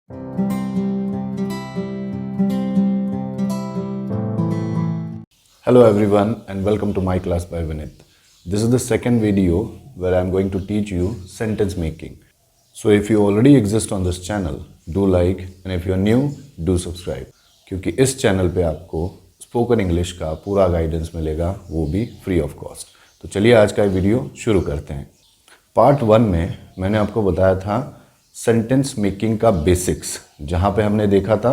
Hello everyone and welcome to my class by Vinit. This is the second video where I am going to teach you sentence making. So if you already exist on this channel, do like, and if you are new, do subscribe. क्योंकि इस channel पे आपको spoken English का पूरा guidance मिलेगा, वो भी free of cost. तो चलिए आज का वीडियो शुरू करते हैं. पार्ट 1 में मैंने आपको बताया था सेंटेंस मेकिंग का बेसिक्स, जहाँ पे हमने देखा था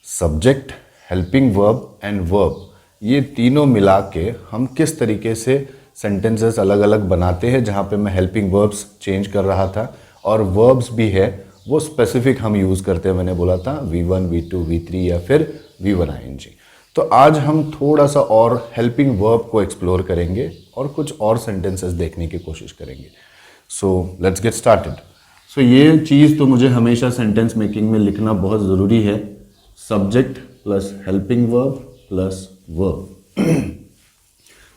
subject, helping verb and verb, ये तीनों मिला के हम किस तरीके से सेंटेंसेस अलग अलग बनाते हैं, जहाँ पे मैं हेल्पिंग वर्ब्स चेंज कर रहा था और वर्ब्स भी है वो स्पेसिफिक हम यूज़ करते हैं. मैंने बोला था V1, V2, V3 या फिर V1 ING. तो आज हम थोड़ा सा और हेल्पिंग वर्ब को एक्सप्लोर करेंगे और कुछ और सेंटेंसेस देखने की कोशिश करेंगे. So let's get started. So ये चीज़ तो मुझे हमेशा सेंटेंस मेकिंग में लिखना बहुत ज़रूरी है. Subject plus helping verb plus verb,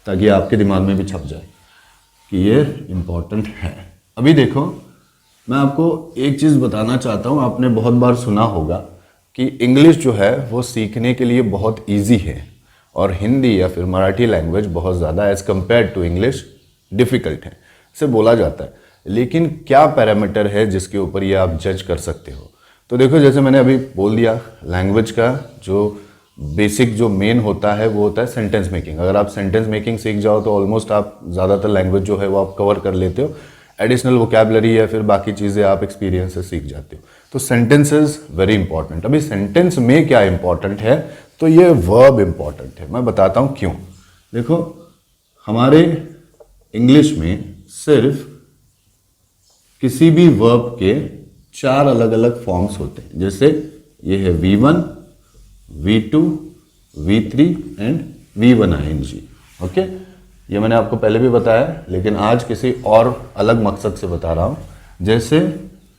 ताकि आपके दिमाग में भी छप जाए कि ये इम्पॉर्टेंट है. अभी देखो, मैं आपको एक चीज़ बताना चाहता हूँ. आपने बहुत बार सुना होगा कि इंग्लिश जो है वो सीखने के लिए बहुत इजी है और हिंदी या फिर मराठी लैंग्वेज बहुत ज़्यादा as compare to English difficult है, इसे बोला जाता है. लेकिन क्या पैरामीटर है जिसके ऊपर ये आप जज कर सकते हो? तो देखो, जैसे मैंने अभी बोल दिया, लैंग्वेज का जो बेसिक जो मेन होता है वो होता है सेंटेंस मेकिंग. अगर आप सेंटेंस मेकिंग सीख जाओ तो ऑलमोस्ट आप ज़्यादातर लैंग्वेज जो है वो आप कवर कर लेते हो. एडिशनल वोकैबुलरी या फिर बाकी चीज़ें आप एक्सपीरियंस से सीख जाते हो. तो सेंटेंसेस वेरी इंपॉर्टेंट. अभी सेंटेंस में क्या इंपॉर्टेंट है, तो ये वर्ब इंपॉर्टेंट है. मैं बताता हूँ क्यों. देखो, हमारे इंग्लिश में सिर्फ किसी भी वर्ब के 4 अलग अलग फॉर्म्स होते हैं. जैसे ये है V1, V2, V3 and V1 ING. Okay, ये मैंने आपको पहले भी बताया, लेकिन आज किसी और अलग मकसद से बता रहा हूँ. जैसे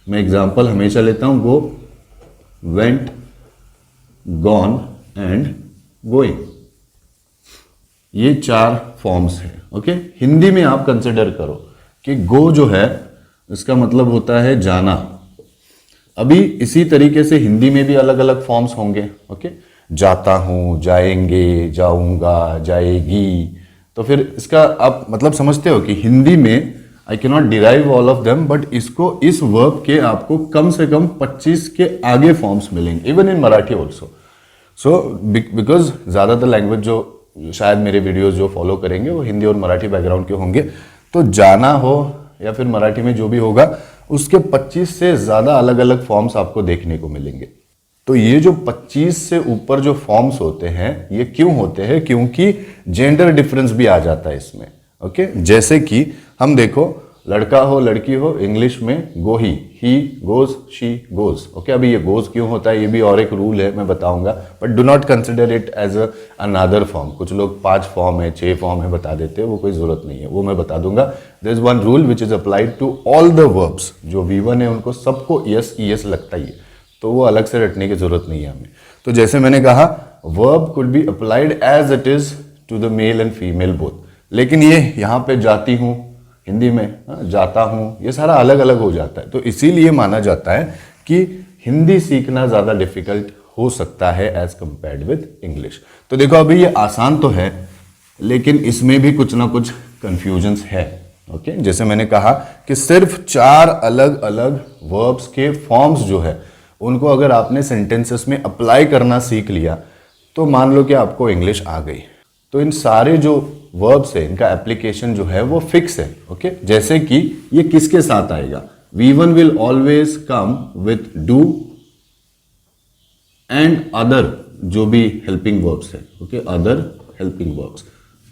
मैं एग्जांपल हमेशा लेता हूँ गो, वेंट, गॉन एंड गोइंग. ये 4 फॉर्म्स हैं. ओके, हिंदी में आप कंसिडर करो कि गो जो है इसका मतलब होता है जाना. अभी इसी तरीके से हिंदी में भी अलग अलग फॉर्म्स होंगे. ओके, जाता हूँ, जाएंगे, जाऊंगा, जाएगी. तो फिर इसका आप मतलब समझते हो कि हिंदी में I can not derive all of them, but इसको इस वर्ब के आपको कम से कम 25 के आगे फॉर्म्स मिलेंगे, even in Marathi also. So because ज़्यादातर लैंग्वेज जो शायद मेरे वीडियोज जो फॉलो करेंगे वो हिंदी और मराठी बैकग्राउंड के होंगे. तो जाना हो या फिर मराठी में जो भी होगा, उसके 25 से ज़्यादा अलग अलग फॉर्म्स आपको देखने को मिलेंगे. तो ये जो 25 से ऊपर जो फॉर्म्स होते हैं, ये क्यों होते हैं? क्योंकि जेंडर डिफरेंस भी आ जाता है इसमें. ओके, जैसे कि हम देखो, लड़का हो लड़की हो, इंग्लिश में go he goes, she goes. Okay, अभी ये गोज क्यों होता है ये भी और एक रूल है, मैं बताऊंगा. But do not consider it as another form. कुछ लोग 5 फॉर्म है, 6 फॉर्म है बता देते हैं, वो कोई ज़रूरत नहीं है, वो मैं बता दूंगा. There is one rule which is applied to all the verbs. जो V1 है उनको सबको ES लगता ही है, तो वो अलग से रटने की जरूरत नहीं है हमें. तो जैसे मैंने कहा, verb could be applied as it is to the male and female both. लेकिन ये यहाँ पे जाती हूँ हिंदी में, जाता हूँ, ये सारा अलग अलग हो जाता है. तो इसीलिए माना जाता है कि हिंदी सीखना ज़्यादा डिफिकल्ट हो सकता है एज कंपेयर्ड विद इंग्लिश. तो देखो, अभी ये आसान तो है, लेकिन इसमें भी कुछ ना कुछ कंफ्यूजन्स है. ओके, जैसे मैंने कहा कि सिर्फ 4 अलग अलग वर्ब्स के फॉर्म्स जो है उनको अगर आपने सेंटेंसेस में अप्लाई करना सीख लिया तो मान लो कि आपको इंग्लिश आ गई. तो इन सारे जो वर्ब्स है, इनका एप्लीकेशन जो है वो फिक्स है. ओके, जैसे कि ये किसके साथ आएगा? V1 will always come with do and other, जो भी हेल्पिंग वर्ब्स है. ओके, अदर हेल्पिंग वर्ब्स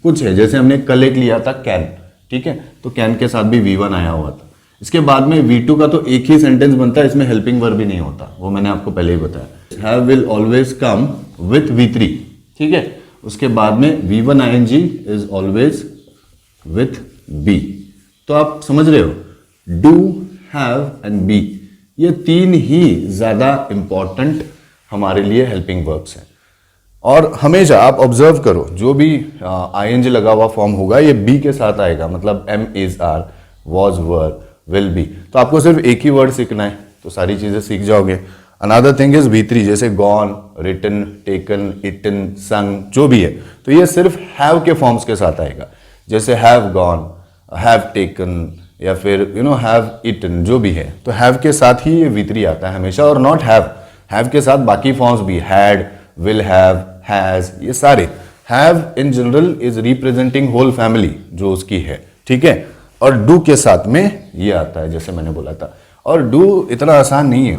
कुछ है. जैसे हमने कल एक लिया था कैन. ठीक है, तो कैन के साथ भी V1 आया हुआ था. इसके बाद में V2 का तो एक ही सेंटेंस बनता है, इसमें हेल्पिंग वर्ब भी नहीं होता, वो मैंने आपको पहले ही बताया. Have will always come with V3. ठीक है, उसके बाद में V1 ING is always with be. तो आप समझ रहे हो, डू, हैव एंड बी, ये 3 ही ज्यादा इंपॉर्टेंट हमारे लिए हेल्पिंग वर्ब्स हैं. और हमेशा आप ऑब्जर्व करो, जो भी ING लगा हुआ फॉर्म होगा ये बी के साथ आएगा. मतलब am, is, are, was, were, will be. तो आपको सिर्फ एक ही वर्ड सीखना है तो सारी चीजें सीख जाओगे. अनदर थिंग इज V3, जैसे गॉन, रिटन, टेकन, इटन, संग, जो भी है, तो ये सिर्फ हैव के फॉर्म्स के साथ आएगा, जैसे हैव गॉन, हैव टेकन, या फिर हैव इटन, जो भी है, तो हैव के साथ ही ये V3 आता है हमेशा, और नॉट हैव के साथ बाकी फॉर्म्स भी, हैड, विल हैव, हैज, ये सारे। Have in general is representing whole family जो उसकी है, ठीक है। और डू के साथ में ये आता है, जैसे मैंने बोला था। और डू इतना आसान नहीं है,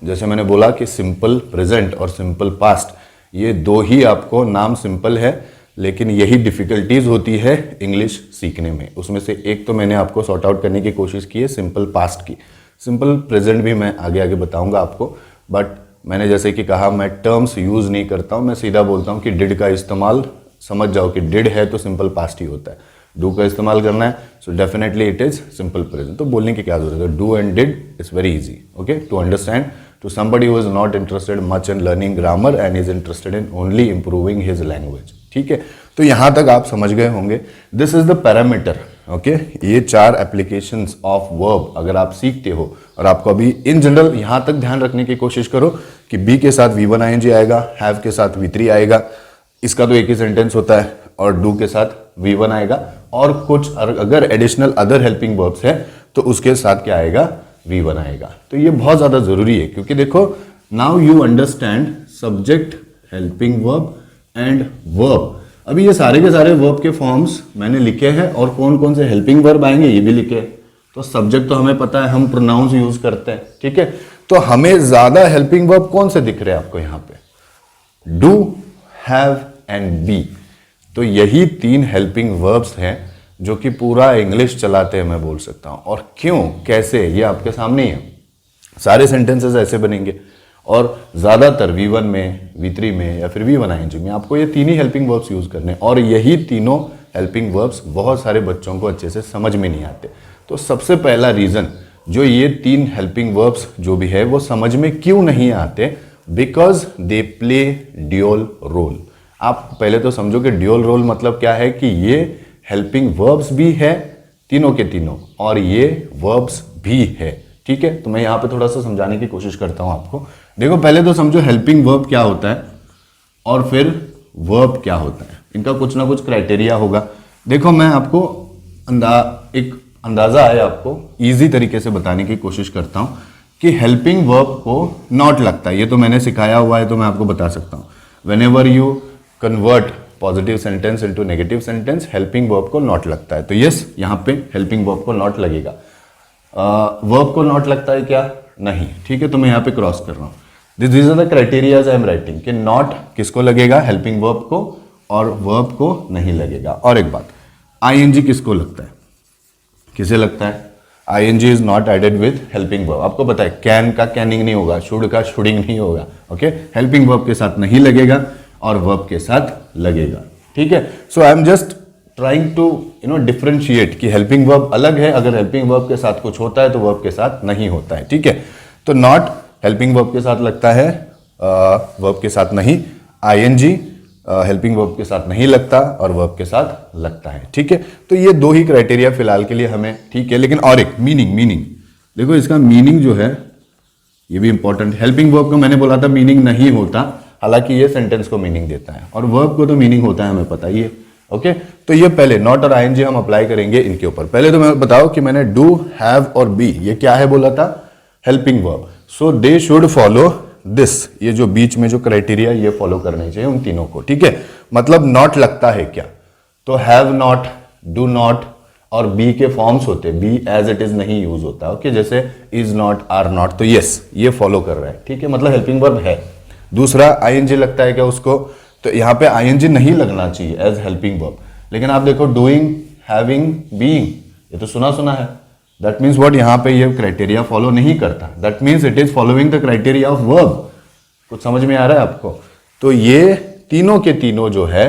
जैसे मैंने बोला कि सिंपल प्रेजेंट और सिंपल पास्ट, ये दो ही आपको नाम सिंपल है, लेकिन यही डिफिकल्टीज होती है इंग्लिश सीखने में। उसमें से एक तो मैंने आपको सॉर्ट आउट करने की कोशिश की है सिंपल पास्ट की, सिंपल प्रेजेंट भी मैं आगे आगे बताऊंगा आपको, बट मैंने जैसे कि कहा मैं टर्म्स यूज नहीं करता हूं, मैं सीधा बोलता हूं कि डिड का इस्तेमाल, समझ जाओ कि डिड है तो सिंपल पास्ट ही होता है, डू का इस्तेमाल करना है so definitely it is simple present. तो बोलने की क्या जरूरत है, do and did is very easy, okay, to understand to somebody who is not interested much in learning grammar and is interested in only improving his language, ठीक है। तो यहां तक आप समझ गए होंगे, this is the parameter, okay. ये 4 एप्लीकेशंस ऑफ वर्ब अगर आप सीखते हो, और आपको अभी इन जनरल यहां तक ध्यान रखने की कोशिश करो कि बी के साथ V1 ING आएगा, हैव के साथ V3 आएगा, इसका तो एक ही सेंटेंस होता है, और डू के साथ V1 आएगा, और कुछ अगर एडिशनल अदर हेल्पिंग वर्ब्स है तो उसके साथ क्या आएगा, V1 आएगा। तो ये बहुत ज्यादा जरूरी है, क्योंकि देखो now you understand subject, helping verb and verb. अभी ये सारे के सारे वर्ब के फॉर्म्स मैंने लिखे हैं, और कौन कौन से हेल्पिंग वर्ब आएंगे ये भी लिखे हैं। तो सब्जेक्ट तो हमें पता है, हम प्रोनाउंस यूज करते हैं, ठीक है। तो हमें ज्यादा हेल्पिंग वर्ब कौन से दिख रहे हैं आपको यहाँ पे, डू, हैव एंड बी। तो यही 3 हेल्पिंग वर्ब्स हैं जो कि पूरा इंग्लिश चलाते हैं, मैं बोल सकता हूं। और क्यों, कैसे, ये आपके सामने ही है। सारे सेंटेंसेस ऐसे बनेंगे, और ज्यादातर V1 में, V3 में, या फिर V1 ING में आपको ये 3 ही हेल्पिंग वर्ब्स यूज करने हैं, और यही तीनों हेल्पिंग वर्ब्स बहुत सारे बच्चों को अच्छे से समझ में नहीं आते। तो सबसे पहला रीजन जो ये 3 हेल्पिंग वर्ब्स जो भी है वो समझ में क्यों नहीं आते, because they play dual role. आप पहले तो समझो कि ड्यूअल रोल मतलब क्या है, कि ये हेल्पिंग वर्ब्स भी है तीनों के तीनों, और ये वर्ब्स भी है, ठीक है। तो मैं यहां पे थोड़ा सा समझाने की कोशिश करता हूं आपको। देखो पहले तो समझो हेल्पिंग वर्ब क्या होता है, और फिर वर्ब क्या होता है, इनका कुछ ना कुछ क्राइटेरिया होगा। देखो मैं आपको एक अंदाजा है, आपको इजी तरीके से बताने की कोशिश करता हूं कि हेल्पिंग वर्ब को नॉट लगता है, ये तो मैंने सिखाया हुआ है, तो मैं आपको बता सकता हूं। Whenever you convert positive sentence into negative sentence, helping verb को नॉट लगता है। तो यस, यहां पे हेल्पिंग वर्ब को नॉट लगेगा। वर्ब को नॉट लगता है क्या, नहीं, ठीक है। तो मैं यहां पे क्रॉस कर रहा हूं, this are the criterias I am writing, कि नॉट किसको लगेगा, हेल्पिंग वर्ब को, और वर्ब को नहीं लगेगा। और एक बात, ING किसको लगता है, किसे लगता है, ING is not added with helping verb. आपको पता है कैन का कैनिंग नहीं होगा, शुड का शुडिंग नहीं होगा, ओके। हेल्पिंग वर्ब के साथ नहीं लगेगा और वर्ब के साथ लगेगा, ठीक है। So I am just trying to differentiate कि हेल्पिंग वर्ब अलग है, अगर हेल्पिंग वर्ब के साथ कुछ होता है तो वर्ब के साथ नहीं होता है, ठीक है। तो नॉट हेल्पिंग वर्ब के साथ लगता है, वर्ब के साथ नहीं। ING हेल्पिंग वर्ब के साथ नहीं लगता और वर्ब के साथ लगता है, ठीक है। तो ये 2 ही क्राइटेरिया फिलहाल के लिए हमें, ठीक है। लेकिन और एक मीनिंग देखो, इसका मीनिंग जो है ये भी इंपॉर्टेंट। हेल्पिंग वर्ब को मैंने बोला था मीनिंग नहीं होता, हालांकि ये सेंटेंस को मीनिंग देता है, और वर्ब को तो मीनिंग होता है, हमें पता ही है, ओके। तो ये पहले नॉट और ING हम अप्लाई करेंगे इनके ऊपर। पहले तो मैं बताओ कि मैंने डू, हैव और बी, ये क्या है बोला था, helping verb. So they should follow this, ये जो बीच में जो क्राइटेरिया ये फॉलो करने चाहिए उन तीनों को, ठीक है। मतलब नॉट लगता है क्या, तो हैव नॉट, डू नॉट, और बी के फॉर्म्स होते हैं, बी एज इट इज नहीं यूज होता, ओके। जैसे इज नॉट, आर नॉट, तो यस ये फॉलो कर रहा है, ठीक है, मतलब हेल्पिंग वर्ब है। दूसरा ING लगता है क्या उसको, तो यहां पे ING नहीं लगना चाहिए एज हेल्पिंग वर्ब। लेकिन आप देखो डूइंग, हैविंग, बीइंग, ये तो सुना है, दैट मीन्स व्हाट, यहां पे ये क्राइटेरिया फॉलो नहीं करता, that means it is following the criteria of verb. कुछ समझ में आ रहा है आपको। तो ये तीनों के तीनों जो है,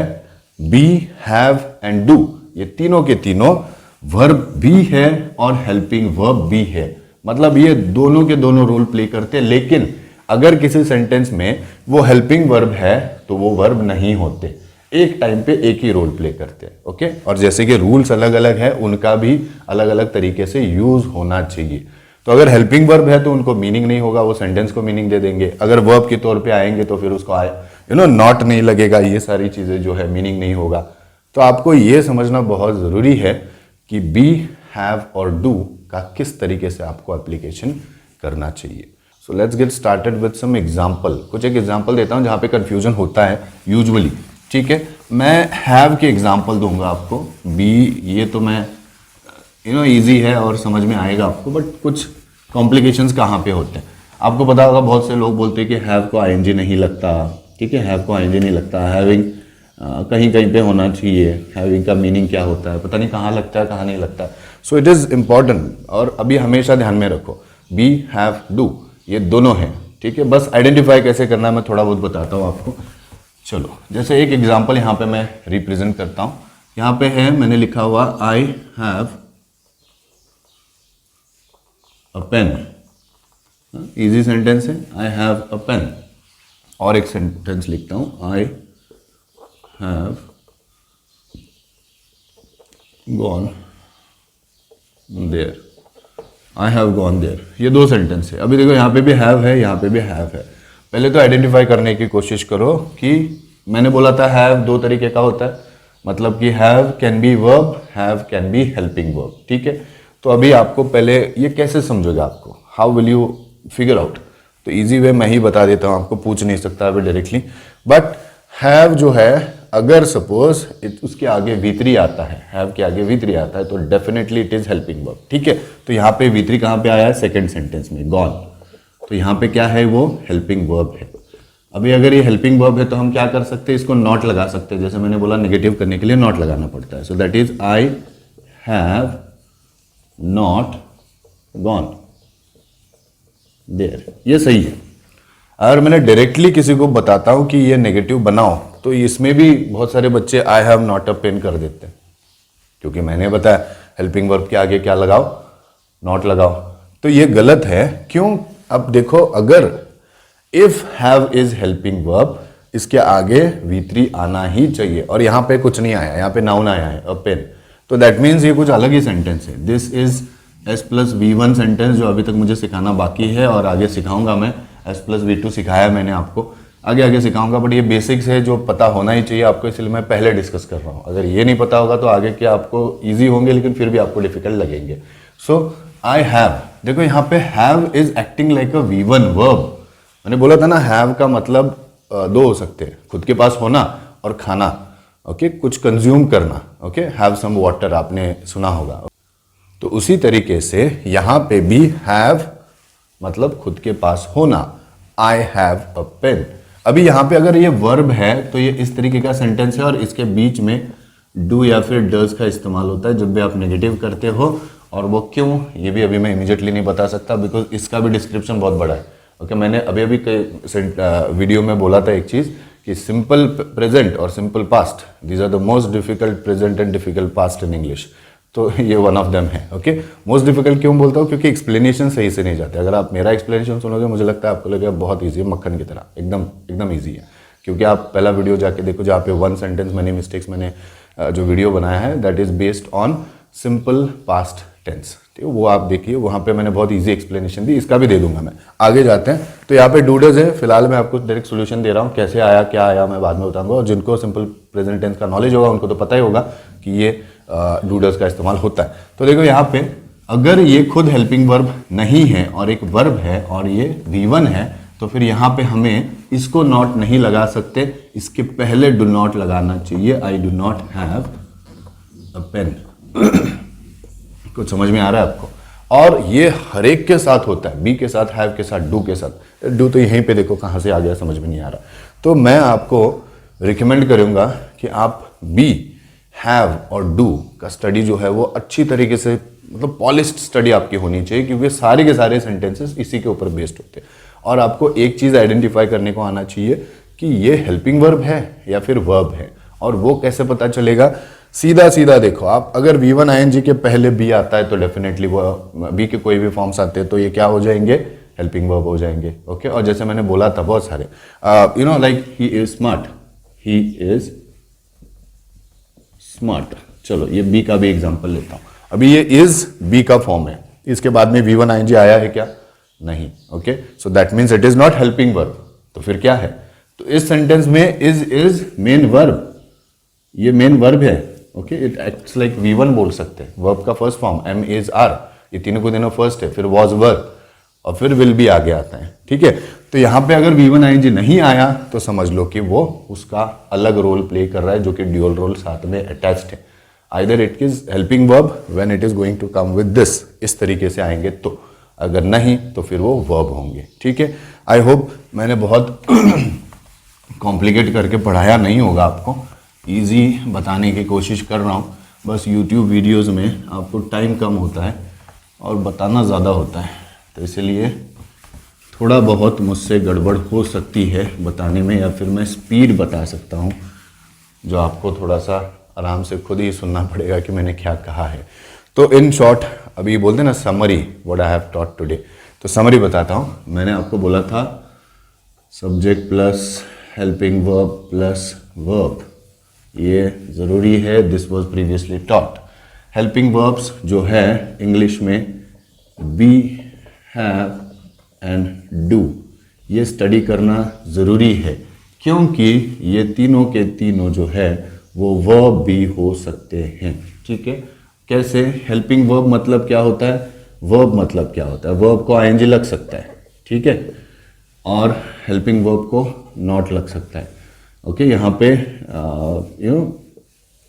बी, हैव एंड डू, ये तीनों के तीनों वर्ब भी है और हेल्पिंग वर्ब भी है, मतलब ये दोनों के दोनों रोल प्ले करते हैं। लेकिन अगर किसी सेंटेंस में वो हेल्पिंग वर्ब है तो वो वर्ब नहीं होते, एक टाइम पे एक ही रोल प्ले करते हैं, ओके। और जैसे कि रूल्स अलग अलग है, उनका भी अलग अलग तरीके से यूज होना चाहिए। तो अगर हेल्पिंग वर्ब है तो उनको मीनिंग नहीं होगा, वो सेंटेंस को मीनिंग दे देंगे। अगर वर्ब के तौर पे आएंगे तो फिर उसको नॉट नहीं लगेगा, ये सारी चीजें जो है मीनिंग नहीं होगा। तो आपको ये समझना बहुत जरूरी है कि बी, हैव और डू का किस तरीके से आपको एप्लीकेशन करना चाहिए। So let's get started with some example. कुछ एक एग्जांपल देता हूं जहां पे कंफ्यूजन होता है यूजुअली, ठीक है। मैं हैव के एग्जांपल दूंगा आपको। बी ये तो मैं इजी है और समझ में आएगा आपको, बट कुछ कॉम्प्लिकेशंस कहाँ पे होते हैं आपको पता होगा। बहुत से लोग बोलते हैं कि हैव को आईएनजी नहीं लगता, ठीक है, हैव को आईएनजी नहीं लगता, हैविंग कहीं कहीं पे होना चाहिए, हैविंग का मीनिंग क्या होता है, पता नहीं कहाँ लगता है कहाँ नहीं लगता। सो इट इज़ इम्पॉर्टेंट, और अभी हमेशा ध्यान में रखो बी, हैव, डू ये दोनों हैं, ठीक है। बस आइडेंटिफाई कैसे करना है मैं थोड़ा बहुत बताता हूँ आपको। चलो, जैसे एक एग्जाम्पल यहाँ पे मैं रिप्रेजेंट करता हूँ। यहाँ पे है, मैंने लिखा हुआ I have a pen. Easy sentence है, आई हैव अ पेन। और एक सेंटेंस लिखता हूं, I have gone there. I have gone there, ये दो सेंटेंस है। अभी देखो यहाँ पे भी हैव है, यहाँ पे भी हैव है। पहले तो आइडेंटिफाई करने की कोशिश करो कि मैंने बोला था हैव दो तरीके का होता है, मतलब कि have can be verb, have can be helping verb, ठीक है। तो अभी आपको पहले ये कैसे समझोगे, आपको how will you figure out. तो इजी वे मैं ही बता देता हूँ, आपको पूछ नहीं सकता अभी डायरेक्टली। बट हैव जो है, अगर सपोज उसके आगे V3 आता है, हैव के आगे V3 आता है, तो definitely it is helping verb, ठीक है। तो यहाँ पे V3 कहाँ पे आया है, सेकेंड सेंटेंस में, गॉन। तो यहाँ पे क्या है, वो हेल्पिंग वर्ब है। अभी अगर ये हेल्पिंग वर्ब है तो हम क्या कर सकते हैं, इसको नॉट लगा सकते हैं। जैसे मैंने बोला नेगेटिव करने के लिए नॉट लगाना पड़ता है। So that is I have not gone there, ये सही है। अगर मैंने डायरेक्टली किसी को बताता हूं कि ये नेगेटिव बनाओ, तो इसमें भी बहुत सारे बच्चे I have not a pen कर देते हैं, क्योंकि मैंने बताया हेल्पिंग वर्ब के आगे क्या लगाओ, नॉट लगाओ। तो ये गलत है। क्यों? अब देखो, अगर if have is helping verb, इसके आगे V3 आना ही चाहिए, और यहां पे कुछ नहीं आया, यहां पे नाउन आया है, अ पेन। तो दैट मीन्स ये कुछ अलग ही सेंटेंस है। दिस इज S+V1 सेंटेंस, जो अभी तक मुझे सिखाना बाकी है और आगे सिखाऊंगा मैं। S+V2 सिखाया मैंने आपको, आगे आगे सिखाऊंगा, बट ये बेसिक्स है जो पता होना ही चाहिए आपको, इसलिए मैं पहले डिस्कस कर रहा हूँ। अगर ये नहीं पता होगा तो आगे क्या आपको ईजी होंगे, लेकिन फिर भी आपको डिफिकल्ट लगेंगे। सो आई हैव, देखो यहाँ पे have is acting like a V1 verb. मैंने बोला था ना, हैव का मतलब दो हो सकते हैं, खुद के पास होना और खाना, ओके, कुछ कंज्यूम करना, ओके, हैव सम वाटर आपने सुना होगा। तो उसी तरीके से यहां पे भी हैव मतलब खुद के पास होना, आई हैव अ पेन। अभी यहां पे अगर ये वर्ब है तो ये इस तरीके का सेंटेंस है, और इसके बीच में डू या फिर डज का इस्तेमाल होता है जब भी आप नेगेटिव करते हो। और वो क्यों, ये भी अभी मैं इमीडिएटली नहीं बता सकता, बिकॉज इसका भी डिस्क्रिप्शन बहुत बड़ा है, ओके। मैंने अभी अभी वीडियो में बोला था एक चीज कि सिंपल प्रेजेंट और simple past, these are the most difficult present and difficult past in English. तो ये वन ऑफ देम है, ओके। मोस्ट डिफिकल्ट क्यों बोलता हूँ, क्योंकि एक्सप्लेनेशन सही से नहीं जाते। अगर आप मेरा एक्सप्लेनेशन सुनोगे, मुझे लगता है आपको लगेगा बहुत ईजी है, मक्खन की तरह, एकदम एकदम ईजी है। क्योंकि आप पहला वीडियो जाके देखो, जहाँ पे वन सेंटेंस मैंने मिस्टेक्स मैंने जो वीडियो बनाया है, that is based on simple past tense, ठीक है, वो आप देखिए, वहाँ पे मैंने बहुत ईजी एक्सप्लेनेशन दी। इसका भी दे दूंगा मैं। आगे जाते हैं। तो यहाँ पे डूडर्स है, फिलहाल मैं आपको डायरेक्ट सोल्यूशन दे रहा हूँ, कैसे आया क्या आया मैं बाद में बताऊंगा। और जिनको सिंपल प्रेजेंट टेंस का नॉलेज होगा उनको तो पता ही होगा कि ये डूडर्स का इस्तेमाल होता है। तो देखो यहाँ पे, अगर ये खुद हेल्पिंग वर्ब नहीं है और एक वर्ब है और ये V1 है, तो फिर यहाँ पे हमें इसको नॉट नहीं लगा सकते, इसके पहले डू नॉट लगाना चाहिए। I do not have a pen. कुछ समझ में आ रहा है आपको? और ये हर एक के साथ होता है, बी के साथ, हैव के साथ, डू के साथ। डू तो यहीं पे देखो कहाँ से आ गया, समझ में नहीं आ रहा। तो मैं आपको रिकमेंड करूंगा कि आप बी, हैव और डू का स्टडी जो है वो अच्छी तरीके से, मतलब पॉलिश्ड स्टडी आपकी होनी चाहिए, क्योंकि सारे के सारे सेंटेंसेस इसी के ऊपर बेस्ड होते हैं। और आपको एक चीज़ आइडेंटिफाई करने को आना चाहिए कि ये हेल्पिंग वर्ब है या फिर वर्ब है। और वो कैसे पता चलेगा? सीधा सीधा देखो आप, अगर V1 ING के पहले बी आता है तो डेफिनेटली वो बी के कोई भी फॉर्म्स आते हैं तो ये क्या हो जाएंगे? हेल्पिंग वर्ब हो जाएंगे, ओके। और जैसे मैंने बोला था बहुत सारे, like he is smart, he is smart. चलो ये बी का भी एग्जांपल लेता हूं। अभी ये इज बी का फॉर्म है, इसके बाद में V1 ing आया है क्या? नहीं. Okay, so that means it is not helping verb. तो फिर क्या है? तो इस सेंटेंस में इज मेन वर्ब, ये मेन वर्ब है. Okay, it acts like V1 बोल सकते हैं. वर्ब का first form am is are, ये तीनों को तीनों फर्स्ट है, फिर वॉज वर्ब और फिर विल भी आगे आता है. ठीक है, तो यहाँ पे अगर V1 ing नहीं आया तो समझ लो कि वो उसका अलग रोल प्ले कर रहा है, जो कि ड्यूअल रोल साथ में अटैच्ड है. Either it is helping verb when it is going to come with this, इस तरीके से आएंगे तो, अगर नहीं तो फिर वो वर्ब होंगे. ठीक है, आई होप मैंने बहुत कॉम्प्लिकेट करके पढ़ाया नहीं होगा आपको, इजी बताने की कोशिश कर रहा हूँ. बस यूट्यूब वीडियोस में आपको टाइम कम होता है और बताना ज़्यादा होता है, तो इसलिए थोड़ा बहुत मुझसे गड़बड़ हो सकती है बताने में, या फिर मैं स्पीड बता सकता हूँ जो आपको थोड़ा सा आराम से खुद ही सुनना पड़ेगा कि मैंने क्या कहा है. तो इन शॉर्ट, अभी बोलते ना summary, what I have taught today, तो समरी बताता हूँ. मैंने आपको बोला था subject plus helping verb plus verb, ये ज़रूरी है. This was previously taught. Helping verbs जो है इंग्लिश में बी, हैव एंड डू, ये स्टडी करना ज़रूरी है, क्योंकि ये तीनों के तीनों जो है वो वर्ब भी हो सकते हैं. ठीक है, कैसे? हेल्पिंग वर्ब मतलब क्या होता है, वर्ब मतलब क्या होता है, वर्ब को ing लग सकता है. ठीक है, और हेल्पिंग वर्ब को नॉट लग सकता है. ओके, यहाँ पे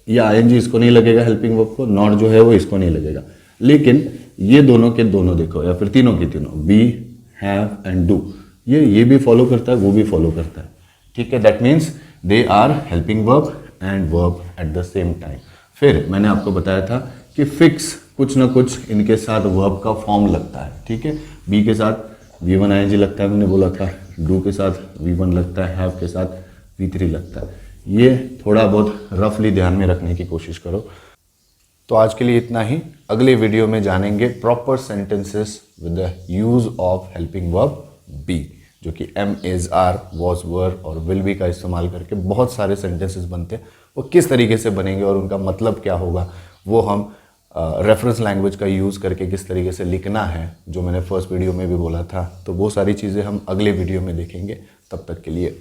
ये ing इसको नहीं लगेगा, हेल्पिंग वर्ब को, नॉट जो है वो इसको नहीं लगेगा. लेकिन ये दोनों के दोनों देखो, या फिर तीनों के तीनों, बी, हैव एंड डू, ये भी फॉलो करता है, वो भी फॉलो करता है. ठीक है, that means they are helping verb and verb at the same time. फिर मैंने आपको बताया था कि फिक्स कुछ ना कुछ इनके साथ वर्ब का फॉर्म लगता है. ठीक है, बी के साथ V1 ing लगता है, मैंने बोला था. डू के साथ V1 लगता है, हैव के साथ V3 लगता है. ये थोड़ा बहुत रफली ध्यान में रखने की कोशिश करो. तो आज के लिए इतना ही. अगले वीडियो में जानेंगे proper sentences with the use of helping verb B, जो कि एम, इज, आर, वॉज, वर और विल बी का इस्तेमाल करके बहुत सारे सेंटेंसेस बनते हैं. वो किस तरीके से बनेंगे और उनका मतलब क्या होगा, वो हम रेफरेंस लैंग्वेज का यूज़ करके किस तरीके से लिखना है, जो मैंने फर्स्ट वीडियो में भी बोला था. तो वो सारी चीज़ें हम अगले वीडियो में देखेंगे. तब तक के लिए